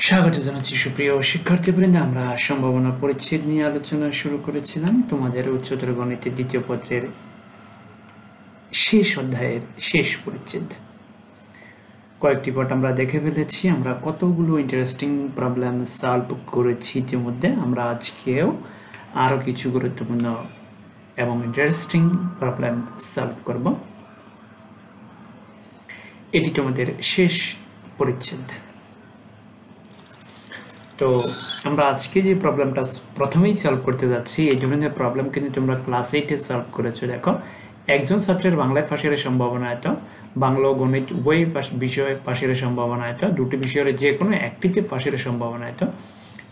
স্বাগত জানাচ্ছি সুপ্রিয় শিক্ষার্থীবৃন্দ। আমরা সম্ভাবনা পরিচ্ছেদ নিয়ে আলোচনা শুরু করেছিলাম। তোমাদের উচ্চতর গণিতের দ্বিতীয় পত্রের শেষ অধ্যায়ের শেষ পরিচ্ছেদ কয়েকটি পার্ট আমরা দেখে ফেলেছি। আমরা কতগুলো ইন্টারেস্টিং প্রবলেম সলভ করেছি ইতিমধ্যে। আমরা আজকেও আরও কিছু গুরুত্বপূর্ণ এবং ইন্টারেস্টিং প্রবলেম সলভ করব। এটি তোমাদের শেষ পরিচ্ছেদ। তো আমরা আজকে যে প্রবলেমটা প্রথমেই সলভ করতে যাচ্ছি, এই ধরনের প্রবলেম কিন্তু তোমরা ক্লাস 8-এ সলভ করেছো। দেখো, একজন ছাত্রের বাংলায় ফাঁসের সম্ভাবনা এত, বাংলা ও গণিত উভয় বিষয়ে ফাঁসের সম্ভাবনা এত, দুটি বিষয়ের যে কোনো একটিতে ফাঁসের সম্ভাবনা এত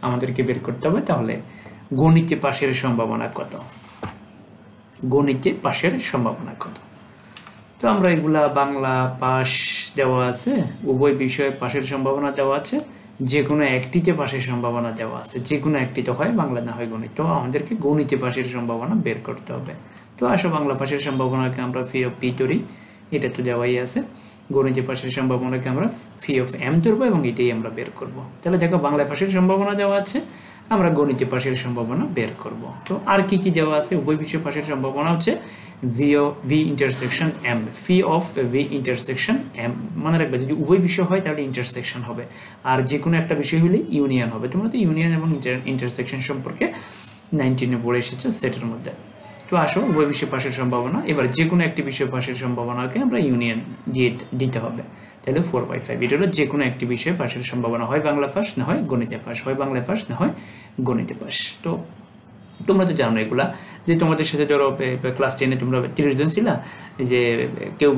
আমাদেরকে বের করতে হবে। তাহলে গণিতে পাশের সম্ভাবনা কত, গণিতে পাশের সম্ভাবনা কত? তো আমরা এগুলা বাংলা পাশ দেওয়া আছে, উভয় বিষয়ে পাশের সম্ভাবনা দেওয়া আছে, যে কোনো একটিতে পাশের সম্ভাবনা দেওয়া আছে, যে কোনো একটিতে হয় বাংলা না হয় গণিত। তো আমাদেরকে গণিতে পাশের সম্ভাবনা বের করতে হবে। তো আসো বাংলা পাশের সম্ভাবনাকে আমরা ফি অফ পি ধরি, এটা তো দেওয়াই আছে। গণিতে পাশের সম্ভাবনাকে আমরা ফি অফ এম ধরবো এবং এটাই আমরা বের করব। তাহলে দেখো, বাংলা পাশের সম্ভাবনা দেওয়া আছে, আমরা গণিতে পাশের সম্ভাবনা বের করব। তো আর কি কি দেওয়া আছে? উভয় বিষয়ে পাশের সম্ভাবনা হচ্ছে V intersection M, phi of V intersection M. মনে রাখবে, যদি উভয় বিষয় হয় তাহলে ইন্টারসেকশন হবে, আর যে কোনো একটা বিষয় হলে ইউনিয়ন হবে। তোমরা তো ইউনিয়ন এবং ইন্টারসেকশন সম্পর্কে 19-এ পড়ে এসেছো সেটের মধ্যে। তো আসো, উভয় বিষয় পাশের সম্ভাবনা, এবার যে কোনো একটি বিষয় পাশের সম্ভাবনাকে আমরা ইউনিয়ন দিয়ে দিতে হবে। তাহলে 4/5, এটা হলো যে কোনো একটি বিষয়ে পাশের সম্ভাবনা, হয় বাংলা পাশ না হয় গণিতে পাশ, হয় বাংলা পাশ না হয় গণিতে পাশ। তো তোমরা তো জানো এগুলা, যে তোমাদের সাথে ধরো ক্লাস 10-এ তোমরা 30 জন ছিলা, যে কেউ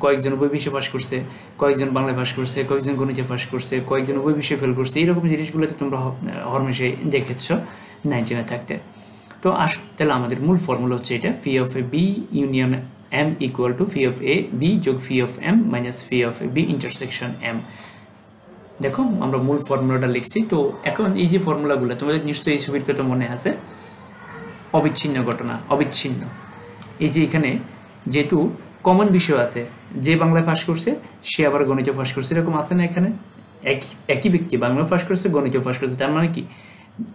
কয়েকজন উভয় বিষয়ে পাশ করছে, কয়েকজন বাংলা পাশ করছে, কয়েকজন গণিতে পাশ করছে, কয়েকজন উভয় বিষয়ে ফেল করছে। এইরকম জিনিসগুলোতে তোমরা হরমেশে দেখেছ 19-এ থাকতে। তো আসো, তাহলে আমাদের মূল ফর্মুলা হচ্ছে এটা, phi of A B union M equal to phi of A B যোগ phi of M minus phi of A B intersection M. দেখো, আমরা মূল ফর্মুলাটা লিখছি। তো এখন এই যে ফর্মুলাগুলো তোমাদের নিশ্চয়ই এই ছবির কথা মনে আছে, অবিচ্ছিন্ন ঘটনা, অবিচ্ছিন্ন। এই যে এখানে যেহেতু কমন বিষয় আছে, যে বাংলায় পাশ করছে সে আবার গণিতে পাশ করছে, এরকম আছে না? এখানে একই ব্যক্তি বাংলা পাশ করছে, গণিতে পাশ করছে, তার মানে কি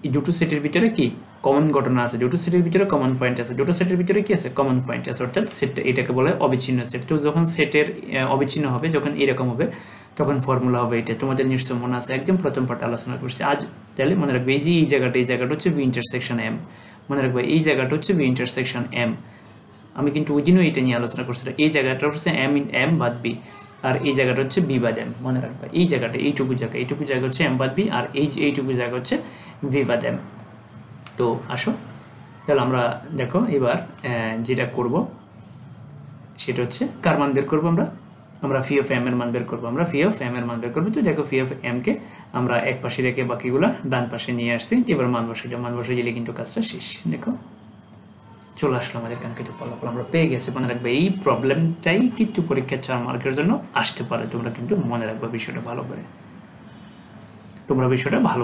এই দুটো সেটের ভিতরে কি কমন ঘটনা আছে, দুটো সেটের ভিতরে কমন পয়েন্ট আছে, দুটো সেটের ভিতরে কি আছে, কমন পয়েন্ট আছে, অর্থাৎ সেট, এটাকে বলে অবিচ্ছিন্ন সেট। তো যখন সেটের অবিচ্ছিন্ন হবে, যখন এরকম হবে, তখন ফর্মুলা হবে এটা। তোমাদের নিশ্চয় মনে আছে, একদম প্রথম পার্ট আলোচনা করছি আজ। তাহলে মনে রাখবে, এই যে এই জায়গাটা হচ্ছে বি ইন্টারসেকশন এম। মনে রাখবে, এই জায়গাটা হচ্ছে বি ইন্টারসেকশন এম। আমি কিন্তু ওই দিনও এটা নিয়ে আলোচনা করছিলাম। এই জায়গাটা হচ্ছে এম বাদ বি, আর এই জায়গাটা হচ্ছে বি বাদ এম। মনে রাখবে, এই জায়গাটা, এইটুকু জায়গা হচ্ছে এম বাদ বি, আর এইটুকু জায়গা হচ্ছে ভি বাদ এম। তো আসো, তাহলে আমরা দেখো এবার যেটা করব সেটা হচ্ছে কার মান বের করবো, আমরা ফি অফ এম এর মান বের করবো, আমরা ফি অফ এম এর মান বের করবো। তো দেখো, ফি অফ এম কে আমরা এক পাশে রেখে বাকিগুলা ডান পাশে নিয়ে আসছি। এবার মান বসে দিলে কিন্তু কাজটা শেষ। দেখো, চলে আসলো আমাদের কাঙ্ক্ষিত ফলাফল, আমরা পেয়ে গেছি। মনে রাখবে, এই প্রবলেমটাই কিন্তু পরীক্ষার 4 মার্কের জন্য আসতে পারে। তোমরা কিন্তু মনে রাখবা বিষয়টা ভালো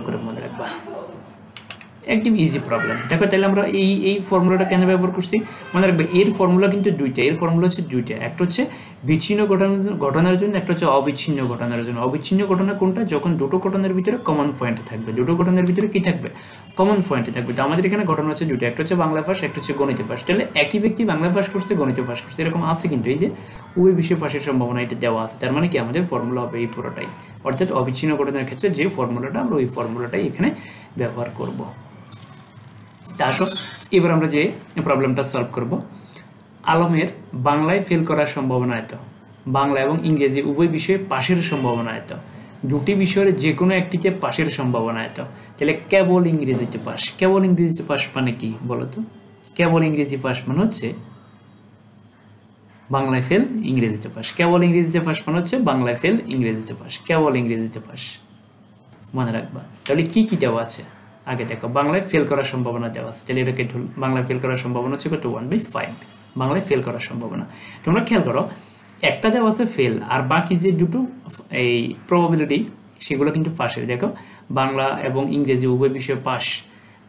করে, মনে রাখবা। একদম ইজি প্রবলেম। দেখো, তাহলে আমরা এই ফর্মুলাটা কেন ব্যবহার করছি? মনে রাখবে, এর ফর্মুলা কিন্তু দুইটা। এর ফর্মুলা হচ্ছে দুইটা, একটা হচ্ছে বিচ্ছিন্ন ঘটনার জন্য, একটা হচ্ছে অবিচ্ছিন্ন ঘটনার জন্য। অবিচ্ছিন্ন ঘটনা কোনটা? যখন দুটো ঘটনার ভিতরে কমন পয়েন্ট থাকবে, দুটো ঘটনার ভিতরে কি থাকবে, কমন পয়েন্ট থাকবে। তো আমাদের এখানে ঘটনা হচ্ছে দুটো, একটা হচ্ছে বাংলা পাশ, একটা হচ্ছে গণিত পাশ। তাহলে একই ব্যক্তি বাংলা পাশ করছে, গণিত পাশ করছে, এরকম আছে কিন্তু এই যে ওই বিষয় পাশের সম্ভাবনা এটা দেওয়া আছে। তার মানে কি আমাদের ফর্মুলা হবে এই পুরোটাই, অর্থাৎ অবিচ্ছিন্ন ঘটনার ক্ষেত্রে যে ফর্মুলাটা, আমরা ওই ফর্মুলাটাই এখানে ব্যবহার করব। তা আসো, এবার আমরা যে প্রবলেমটা সলভ করব। আলমের বাংলায় ফেল করার সম্ভাবনা এত, বাংলা এবং ইংরেজি উভয় বিষয়ে পাশের সম্ভাবনা এত, দুটি বিষয়ের যে কোনো একটিতে পাশের সম্ভাবনা এত। তাহলে কেবল ইংরেজিতে পাস, কেবল ইংরেজিতে পাস মানে কি বলতো? কেবল ইংরেজি পাস মানে হচ্ছে বাংলায় ফেল, ইংরেজিতে পাস। কেবল ইংরেজিতে পাস মানে হচ্ছে বাংলায় ফেল, ইংরেজিতে পাস, কেবল ইংরেজিতে পাস। মনে রাখবা। তাহলে কি কি দেওয়া আছে আগে দেখো, বাংলায় ফেল করার সম্ভাবনা দেওয়া আছে। তাহলে এটাকে বাংলায় ফেল করার সম্ভাবনা হচ্ছে কত? 1/5 বাংলায় ফেল করার সম্ভাবনা। তোমরা খেয়াল করো, একটা দেওয়া আছে ফেল, আর বাকি যে দুটো এই প্রবাবিলিটি সেগুলো কিন্তু পাশের। দেখো, বাংলা এবং ইংরেজি উভয় বিষয়ে পাস,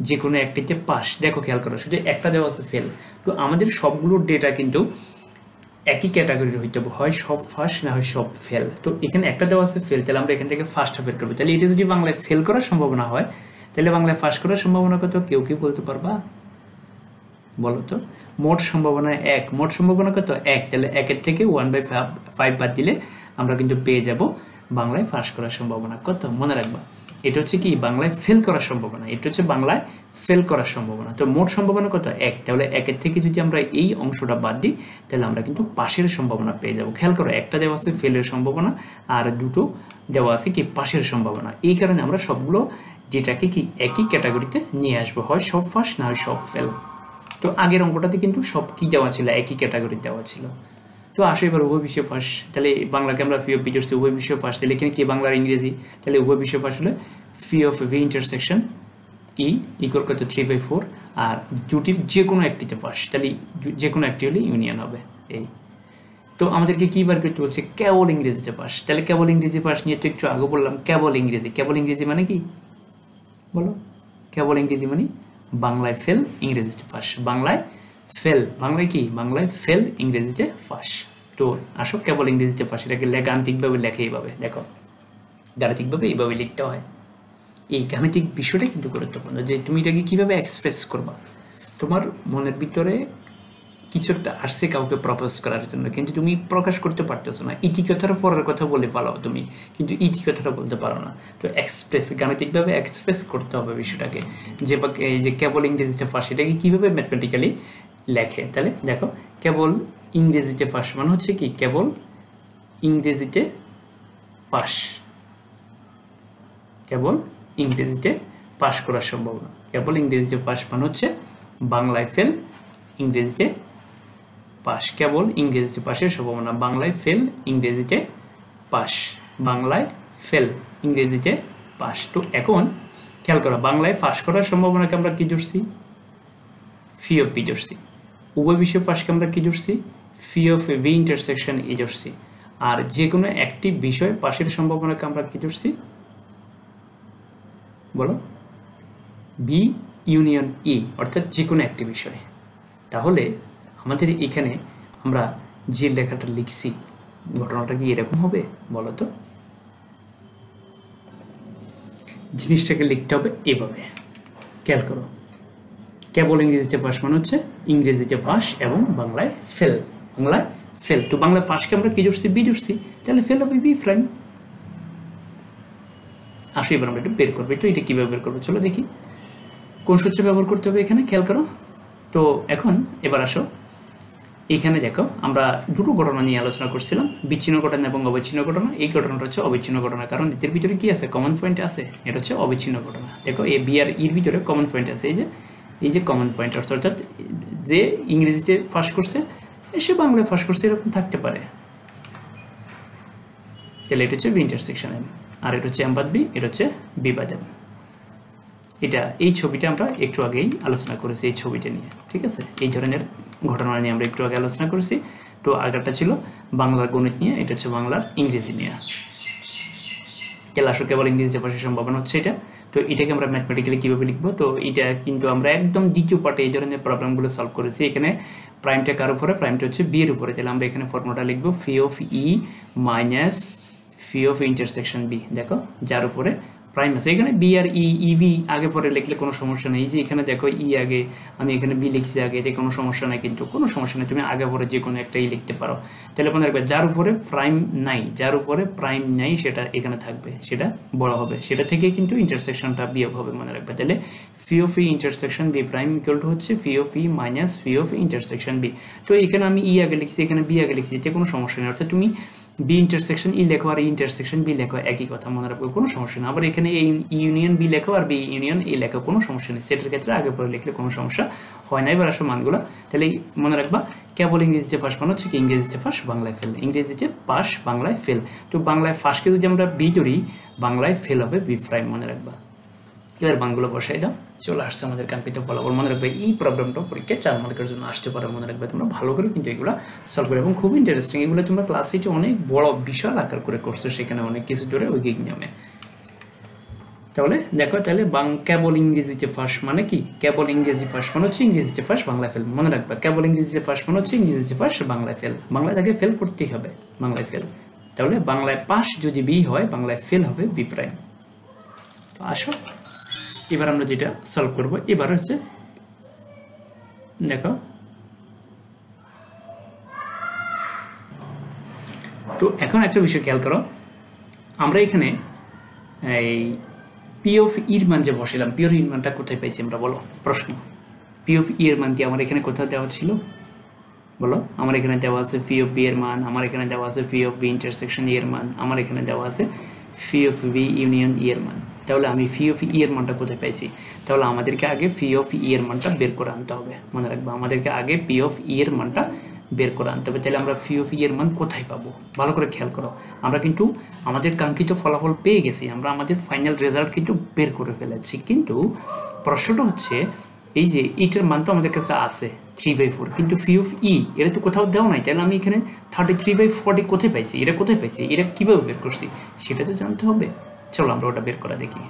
যে কোনো একটিতে পাস। দেখো, খেয়াল করো, শুধু একটা দেওয়া আছে ফেল। তো আমাদের সবগুলোর ডেটা কিন্তু একই ক্যাটাগরির হইতে হবে, হয় সব ফার্স্ট না হয় সব ফেল। তো এখানে একটা দেওয়া আছে ফেল, তাহলে আমরা এখান থেকে ফার্স্ট বের করবো। তাহলে এটা যদি বাংলায় ফেল করার সম্ভাবনা হয় তাহলে বাংলায় ফার্স্ট করার সম্ভাবনা কত, কেউ কি বলতে পারবা? বলো তো। মোট সম্ভাবনা 1, মোট সম্ভাবনা কত? 1। তাহলে 1-এর থেকে 1/5 বাদ দিলে আমরা কিন্তু পেয়ে যাব বাংলায় ফার্স্ট করার সম্ভাবনা কত। মনে রাখবা এটা হচ্ছে কি বাংলায় ফেল করার সম্ভাবনা, এটা হচ্ছে বাংলায় ফেল করার সম্ভাবনা। তো মোট সম্ভাবনা কত? 1। তাহলে 1-এর থেকে যদি আমরা এই অংশটা বাদ দিই তাহলে আমরা কিন্তু পাশের সম্ভাবনা পেয়ে যাব। খেয়াল করো, একটা দেওয়া আছে ফেলের সম্ভাবনা আর দুটো দেওয়া আছে কি পাশের সম্ভাবনা। এই কারণে আমরা সবগুলো ডেটাকে কি একই ক্যাটাগরিতে নিয়ে আসবো, হয় সব ফার্স্ট না হয় সব ফেল। তো আগের অঙ্কটাতে কিন্তু সব কি দেওয়া ছিল, একই ক্যাটাগরি দেওয়া ছিল। তো আসো এবার উভয় বিষয় ফার্স্ট। তাহলে বাংলাকে আমরা ফি অফ বি ধরছি, উভয় বিষয় ফার্স্ট। তাহলে এখানে কি বাংলার ইংরেজি, তাহলে উভয় বিষয় ফার্স্ট হলে phi of V intersection E equal কত 3/4, আর দুটির যে কোনো একটিতে ফার্স্ট, তাহলে যে কোনো একটি হলে ইউনিয়ন হবে এই। তো আমাদেরকে কি বার করতে বলছে? কেবল ইংরেজিতে ফার্স্ট। তাহলে কেবল ইংরেজি ফার্স্ট নিয়ে তো একটু আগে বললাম কেবল ইংরেজি। কেবল ইংরেজি মানে কি বলো? কেবল ইংরেজি মানে বাংলায় ফেল ইংরেজিতে ফার্স্ট। বাংলায় ফেল, বাংলায় কি বাংলায় ফেল ইংরেজিতে ফার্স্ট। তো আসো কেবল ইংরেজিতে ফার্স্ট, এটাকে গাণিতিকভাবে লেখে এইভাবে। দেখো গাণিতিকভাবে এইভাবে লিখতে হয়। এই গাণিতিক বিষয়টা কিন্তু গুরুত্বপূর্ণ, যে তুমি এটাকে কিভাবে এক্সপ্রেস করবা। তোমার মনের ভিতরে কিছু একটা আসছে কাউকে প্রপোজ করার জন্য, কিন্তু তুমি প্রকাশ করতে পারতেছো না। ইতি কথার পরের কথা বলে পালাও তুমি, কিন্তু ইতি কথাটা বলতে পারো না। তো এক্সপ্রেস গাণিতিকভাবে এক্সপ্রেস করতে হবে বিষয়টাকে, যে এই যে কেবল ইংরেজিতে ফার্স্ট এটাকে কীভাবে ম্যাথমেটিক্যালি লেখে। তাহলে দেখো কেবল ইংরেজিতে ফার্স্ট মানে হচ্ছে কি কেবল ইংরেজিতে পাস, কেবল ইংরেজিতে পাস করার সম্ভাবনা। কেবল ইংরেজিতে পাস মানে হচ্ছে বাংলায় ফেল ইংরেজিতে পাস, কেবল ইংরেজিতে পাশের সম্ভাবনা। বাংলায় ফেল ইংরেজিতে পাস, বাংলায় ফেল ইংরেজিতে পাস। তো এখন খেয়াল করো, বাংলায় পাস করার সম্ভাবনাকে আমরা কি ধরছি? ফি অফ বি ধরছি। উভয় বিষয় পাসকে আমরা কি ধরছি? ফি অফ ভি ইন্টারসেকশন ই ধরছি। আর যে কোনো একটি বিষয় পাশের সম্ভাবনাকে আমরা কি ধরছি বলো? বি ইউনিয়ন ই, অর্থাৎ যে কোনো একটি বিষয়। তাহলে আমাদের এখানে আমরা যে লেখাটা লিখছি ঘটনাটা কি এরকম হবে বলো তো? জিনিসটাকে লিখতে হবে এভাবে। খেয়াল করো, কেবল ইংরেজিতে পাস মানে হচ্ছে ইংরেজিতে পাস এবং বাংলায় ফেল, বাংলায় ফেল। তো বাংলায় পাসকে আমরা কি ধরছি? বি ধরছি, তাহলে ফেল হবে বি প্রাইম। আসো এবার আমরা একটু বের করবো। তো এটা কিভাবে বের করবো চলো দেখি। কোন সূত্র ব্যবহার করতে হবে এখানে খেয়াল করো। তো এখন এবার আসো এখানে দেখো, আমরা দুটো ঘটনা নিয়ে আলোচনা করছিলাম, বিচ্ছিন্ন ঘটনা এবং অবিচ্ছিন্ন ঘটনা। এই ঘটনাটা হচ্ছে অবিচ্ছিন্ন ঘটনা, কারণ এদের ভিতরে কি আছে? কমন পয়েন্ট আছে। এটা হচ্ছে অবিচ্ছিন্ন ঘটনা। দেখো এ বি আর ইর ভিতরে কমন পয়েন্ট আছে, এই যে কমন পয়েন্ট, অর্থাৎ যে ইংরেজিতে ফার্স্ট করছে সে বাংলায় ফার্স্ট করছে, এরকম থাকতে পারে। তাহলে এটা হচ্ছে বি ইন্টারসেকশন এম, আর এটা হচ্ছে এম বাদ বি, এটা হচ্ছে বি বাদ এম। এটা এই ছবিটা আমরা একটু আগেই আলোচনা করেছি, এই ছবিটা নিয়ে, ঠিক আছে? এই ধরনের ঘটনা নিয়ে আমরা একটু আগে আলোচনা করেছি। তো আগেরটা ছিল বাংলার গণিত নিয়ে, এটা হচ্ছে বাংলার ইংরেজি নিয়ে। তাহলে আসলে কেবল ইংরেজিতে পাশের সম্ভাবনা হচ্ছে এটা। তো এটাকে আমরা ম্যাথমেটিক্যালি কীভাবে লিখবো? তো এটা কিন্তু আমরা একদম দ্বিতীয় পার্টে এই ধরনের প্রবলেমগুলো সলভ করেছি। এখানে প্রাইমটা কার উপরে? প্রাইমটা হচ্ছে বি এর উপরে। তাহলে আমরা এখানে ফর্মুলাটা লিখবো phi of E minus phi of intersection B. দেখো যার উপরে প্রাইম আছে, এখানে বি আর ই বি আগে পরে লিখলে কোনো সমস্যা নেই। যে এখানে দেখো ই আগে, আমি এখানে বি লিখছি আগে, এতে কোনো সমস্যা নেই, কিন্তু কোনো সমস্যা নেই, তুমি আগে পরে যে কোনো একটা ই লিখতে পারো। তাহলে মনে রাখবে যার উপরে প্রাইম নাই, যার উপরে প্রাইম নাই সেটা এখানে থাকবে, সেটা বড় হবে, সেটা থেকে কিন্তু ইন্টারসেকশনটা বিয়োগ হবে, মনে রাখবে। তাহলে phi of E intersection B prime equal to হচ্ছে phi of E minus phi of intersection B. তো এখানে আমি ই আগে লিখছি, এখানে বি আগে লিখছি, এতে কোনো সমস্যা নেই। অর্থাৎ তুমি বি ইন্টারসেকশন ই লেখো আর ইন্টারসেকশন বি লেখো, একই কথা, মনে রাখবে, কোনো সমস্যা নেই। আবার এখানে এই ইউনিয়ন বি লেখো আর বি ইউনিয়ন এ লেখো, কোনো সমস্যা নেই। সেটার ক্ষেত্রে আগে পরে লিখলে কোনো সমস্যা হয় না। এবার আসো মানগুলো, তাহলে মনে রাখবা কেবল ইংরেজিতে ফার্স্ট মানে হচ্ছে কি ইংরেজিতে ফার্স্ট বাংলায় ফেল, ইংরেজিতে পাস বাংলায় ফেল। তো বাংলায় ফার্স্টকে যদি আমরা বি ধরি, বাংলায় ফেল হবে বি প্রাইম, মনে রাখবা। এবার মানগুলো বসাই দাও, চলে আসছে আমাদের কাঙ্ক্ষিত ফলাফল। মনে রাখবে এই প্রবলেমটা পরীক্ষায় 4 মার্কের জন্য আসতে পারে, মনে রাখবে। তোমরা ভালো করে কিন্তু এগুলো সলভ করে, এবং খুব ইন্টারেস্টিং এগুলো। তোমরা ক্লাস 8 অনেক বড় বিশাল আকার করে করছো, সেখানে অনেক কিছু জোরে ঐকিক নিয়মে। তাহলে দেখো তাহলে কেবল ইংরেজিতে ফার্স্ট মানে কি কেবল ইংরেজি ফার্স্ট মানে হচ্ছে ইংরেজিতে ফার্স্ট বাংলা ফেল মনে রাখবা কেবল ইংরেজিতে ফার্স্ট মানে হচ্ছে ইংরেজিতে ফার্স্ট বাংলায় ফেল বাংলায় তাকে ফেল করতেই হবে বাংলায় ফেল তাহলে বাংলায় পাস যদি বি হয় বাংলায় ফেল হবে বি প্রাইম তো আসো এবার আমরা যেটা সলভ করব এবার হচ্ছে দেখো তো এখন একটা বিষয় খেয়াল করো আমরা এখানে এই পি অফ ইর মান যে বসালাম পি অফ ইর মানটা কোথায় পাইছি আমরা বলো প্রশ্ন পি অফ ই এর মান কি আমার এখানে কোথাও দেওয়া ছিল বলো আমার এখানে দেওয়া আছে পি অফ বি এর মান আমার এখানে দেওয়া আছে পি অফ বি ইন্টারসেকশন এর মান আমার এখানে দেওয়া আছে পি অফ বি ইউনিয়ন ই এর মান তাহলে আমি পি অফ ই এর মানটা কোথায় পাইছি তাহলে আমাদেরকে আগে পি অফ ই এর মানটা বের করে আনতে হবে মনে রাখবা আমাদেরকে আগে পি অফ ই এর মানটা বের করে আনতে হবে তাহলে আমরা পি অফ ই এর মান কোথায় পাবো ভালো করে খেয়াল করো আমরা কিন্তু আমাদের কাঙ্ক্ষিত ফলাফল পেয়ে গেছি আমরা আমাদের ফাইনাল রেজাল্ট কিন্তু বের করে ফেলেছি কিন্তু প্রশ্নটা হচ্ছে এই যে এইটার মান তো আমাদের কাছে আছে 3/4 কিন্তু পি অফ ই এটা তো কোথাও দেওয়া নাই তাহলে আমি এখানে 33/40 কোথায় পাইছি এটা কোথায় পাইছি এটা কিভাবে বের করছি সেটা তো জানতে হবে চলো আমরা ওটা বের করা দেখি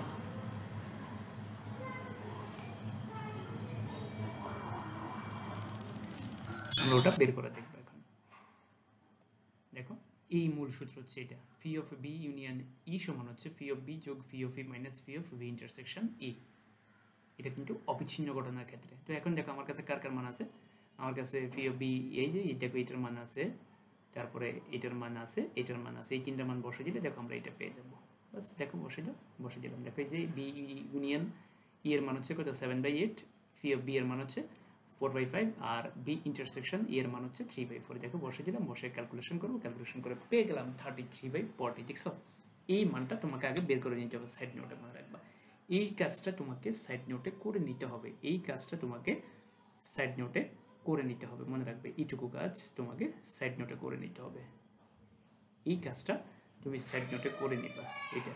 আমরা ওটা বের করা দেখব এখন দেখো এই মূল সূত্র হচ্ছে এটা P of B union E সমান হচ্ছে পি অফ বি যোগ P of E minus P of B intersection E এটা কিন্তু অবিচ্ছিন্ন ঘটনার ক্ষেত্রে তো এখন দেখো আমার কাছে কার কার মান আছে আমার কাছে পি অফ বি এই যে দেখো এটার মান আছে তারপরে এটার মান আছে এটার মান আছে এই তিনটা মান বসে দিলে দেখো আমরা এটা পেয়ে যাব বাস দেখো বসে দিলাম দেখো এই যে বি ইউনিয়ন ই এর মান হচ্ছে কত 7/8 পি অফ বি এর মান হচ্ছে 4/5 আর বি ইন্টারসেকশন ই এর মান হচ্ছে 3/4 দেখো বসে দিলাম বসে ক্যালকুলেশন করব ক্যালকুলেশন করে পেয়ে গেলাম 33/40 দেখছো এই মানটা তোমাকে আগে বের করে নিতে হবে সাইড নোটে মনে রাখবা এই কাজটা তোমাকে সাইড নোটে করে নিতে হবে এই কাজটা তোমাকে সাইড নোটে করে নিতে হবে মনে রাখবে এইটুকু কাজ তোমাকে সাইড নোটে করে নিতে হবে এই কাজটা তুমি সাইড নোটে করে নিবা এটা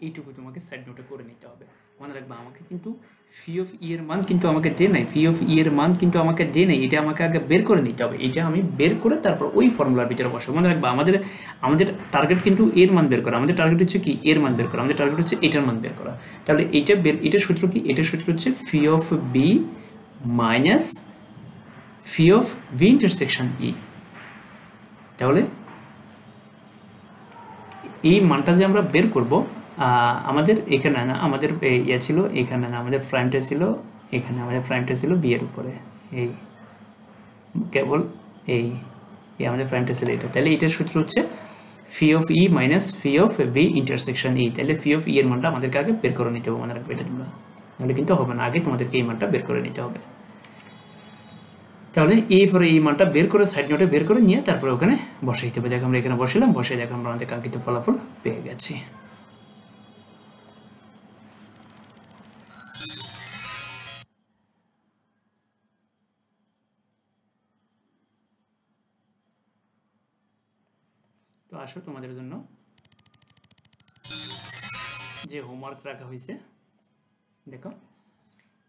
এইটুকু তোমাকে সাইড নোটে করে নিতে হবে মনে রাখবা আমাকে কিন্তু পি অফ ই এর মান কিন্তু আমাকে দেয় নাই পি অফ ই এর মান কিন্তু আমাকে দেয় নাই এটা আমাকে আগে বের করে নিতে হবে এটা আমি বের করে তারপর ওই ফর্মুলার ভিতরে বসাবো মনে রাখবা আমাদের টার্গেট কিন্তু এর মান বের করা আমাদের টার্গেট হচ্ছে কি এর মান বের করা আমাদের টার্গেট হচ্ছে এটার মান বের করা তাহলে এটার সূত্র কি এটার সূত্র হচ্ছে P of B minus P of B intersection E তাহলে এই মানটা যে আমরা বের করব আমাদের এখানে না আমাদের ইয়া ছিল এখানে না আমাদের প্রাইমটা ছিল এখানে আমাদের প্রাইমটা ছিল বি এর উপরে এই কেবল এই আমাদের প্রাইমটা ছিল এটা তাহলে এটার সূত্র হচ্ছে P of E minus P of B intersection E তাহলে পি অফ ই এর মানটা আমাদেরকে আগে বের করে নিতে হবে মনে রাখবে এটা তোমরা নাহলে কিন্তু হবে না আগে তোমাদেরকে এই মানটা বের করে নিতে হবে তাহলে এরপরে এই মানটা বের করে সাইড নোটে বের করে নিয়ে তারপরে ওখানে বসাইতে হবে দেখো আমরা এখানে বসালাম বসে দেখো আমরা আমাদের কাঙ্ক্ষিত ফলাফল পেয়ে গেছি তো আসো তোমাদের জন্য যে হোমওয়ার্ক রাখা হয়েছে দেখো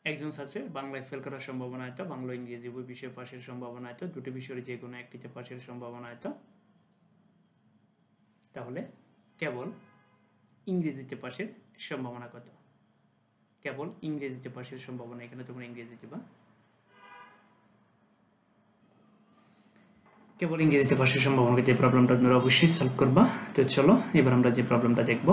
একজন ছাত্রের বাংলায় ফেল করার সম্ভাবনা এত বাংলা ইংরেজি উভয় বিষয়ে পাশের সম্ভাবনা এত দুটো বিষয়ের যে কোনো একটিতে পাশের সম্ভাবনা এত তাহলে কেবল ইংরেজিতে পাশের সম্ভাবনা কত কেবল ইংরেজিতে পাশের সম্ভাবনা এখানে তোমরা ইংরেজি দিবা কেবল ইংরেজিতে পাশের সম্ভাবনা যে প্রবলেমটা তোমরা অবশ্যই সলভ করবা তো চলো এবার আমরা যে প্রবলেমটা দেখব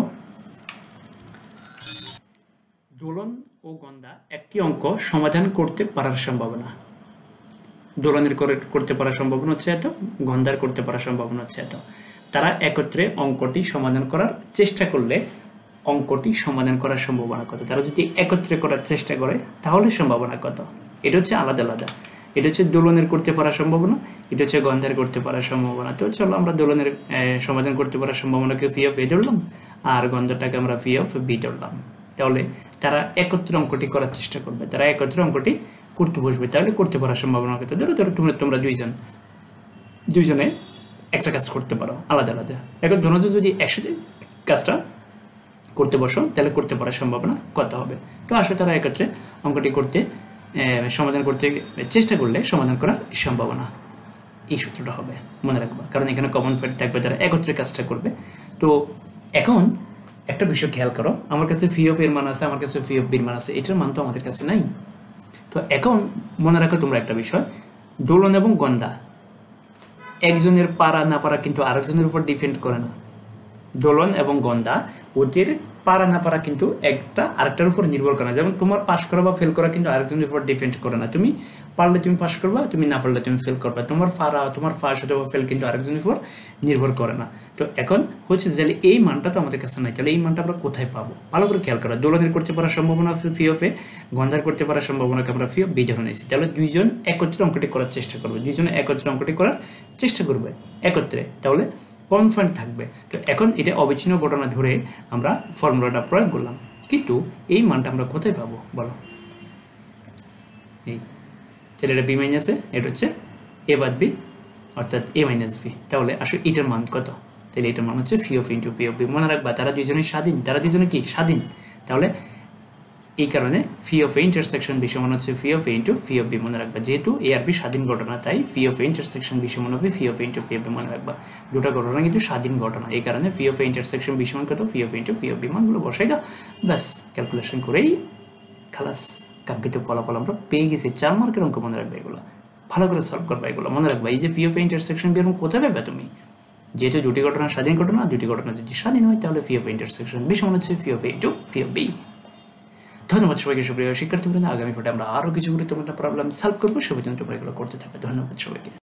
দোলন ও গন্ধা একটি অঙ্ক সমাধান করতে পারার সম্ভাবনা দোলনের করতে পারার সম্ভাবনা হচ্ছে এত গন্ধার করতে পারার সম্ভাবনা হচ্ছে এত তারা একত্রে অঙ্কটি সমাধান করার চেষ্টা করলে অঙ্কটি সমাধান করার সম্ভাবনা কত তারা যদি একত্রে করার চেষ্টা করে তাহলে সম্ভাবনা কত এটা হচ্ছে আলাদা আলাদা এটা হচ্ছে দোলনের করতে পারার সম্ভাবনা এটা হচ্ছে গন্ধার করতে পারার সম্ভাবনা তো চলো আমরা দোলনের সমাধান করতে পারার সম্ভাবনাকে পি অফ এ ধরলাম আর গন্ধাটাকে আমরা পি অফ বি ধরলাম তাহলে তারা একত্রে অঙ্কটি করার চেষ্টা করবে তারা একত্রে অঙ্কটি করতে বসবে তাহলে করতে পারার সম্ভাবনা কত ধরো তোমরা দুইজনে একটা কাজ করতে পারো আলাদা আলাদা এখন ধরো যদি একসাথে কাজটা করতে বসো তাহলে করতে পারার সম্ভাবনা কত হবে তো আসলে তারা একত্রে অঙ্কটি করতে সমাধান করতে চেষ্টা করলে সমাধান করার সম্ভাবনা এই সূত্রটা হবে মনে রাখবা কারণ এখানে কমন পয়েন্ট থাকবে তারা একত্রে কাজটা করবে তো এখন একটা বিষয় খেয়াল করো, আমার কাছে ফি অফ এর মান আছে, আমার কাছে ফি অফ বির মান আছে, এটার মান তো আমাদের কাছে নাই। তো এখন মনে রাখো তোমরা একটা বিষয়, দোলন এবং গন্দা একজনের পারা না পারা কিন্তু আরেকজনের উপর ডিপেন্ড করে না। দোলন এবং গন্দা ওদের পারা না পারা কিন্তু একটা আরেকটার উপর নির্ভর করে না। যেমন তোমার পাস করা বা ফেল করা কিন্তু আরেকজনের উপর ডিপেন্ড করে না। তুমি পারলে তুমি পাস করবা, তুমি না পারলে তুমি ফেল করবা। তোমার পারা, তোমার পাস অথবা ফেল কিন্তু আরেকজনের উপর নির্ভর করে না। তো এখন হচ্ছে যে এই মানটা তো আমাদের কাছে নাই, তাহলে এই মানটা আমরা কোথায় পাবো? ভালো করে খেয়াল করো। দোলনের করতে পারার সম্ভাবনা ফি অফ এ, গন্ধার করতে পারার সম্ভাবনাকে আমরা ফি অফ বি ধরে নিয়েছি। তাহলে দুইজন একত্রে অঙ্কটি করার চেষ্টা করবে, দুইজন একত্রে অঙ্কটি করার চেষ্টা করবে একত্রে, তাহলে কনফারেন্ট থাকবে। তো এখন এটা অবিচ্ছিন্ন ঘটনা ধরে আমরা ফর্মুলাটা প্রয়োগ করলাম, কিন্তু এই মানটা আমরা কোথায় পাবো বলো? এই তাহলে এটা বি মাইনাসে, এটা হচ্ছে এ বাদ বি অর্থাৎ এ মাইনাস বি। তাহলে আসলে এটার মান কত? তাহলে এটার মান হচ্ছে phi of into P of B. মনে রাখবা তারা দুইজনে স্বাধীন, তারা দুইজনে কি স্বাধীন। তাহলে এই কারণে phi of A intersection B সমান হচ্ছে phi of A into phi of B. মনে রাখবা যেহেতু এ আর বি স্বাধীন ঘটনা, তাই phi of A intersection B সমান হবে phi of A into phi of B. মনে রাখবা দুটো ঘটনা কিন্তু স্বাধীন ঘটনা, এই কারণে phi of A intersection B সমান কত? Phi of A into phi of B. মানগুলো বসাই দাও, ব্যাস ক্যালকুলেশন করেই খালাস, কাঙ্ক্ষিত ফলাফল আমরা পেয়ে গেছি। 4 মার্কের অঙ্ক মনে রাখবা, এগুলো ভালো করে সলভ করবা। এগুলো মনে রাখবা, এই যে ফি অফ এ ইন্টারসেকশন বি এরকম কোথায় পাবে তুমি? যেহেতু দুটি ঘটনা স্বাধীন ঘটনা, দুটি ঘটনা যদি স্বাধীন হয় তাহলে phi of A intersection B সমান হচ্ছে phi of A into phi of B. ধন্যবাদ সবাইকে। সুপ্রিয় শিক্ষার্থীবৃন্দ, আগামী পাঠে আমরা আরো কিছু গুরুত্বপূর্ণ প্রবলেম সলভ করবো। সবাই তোমরা এগুলো করতে থাকবে। ধন্যবাদ সবাইকে।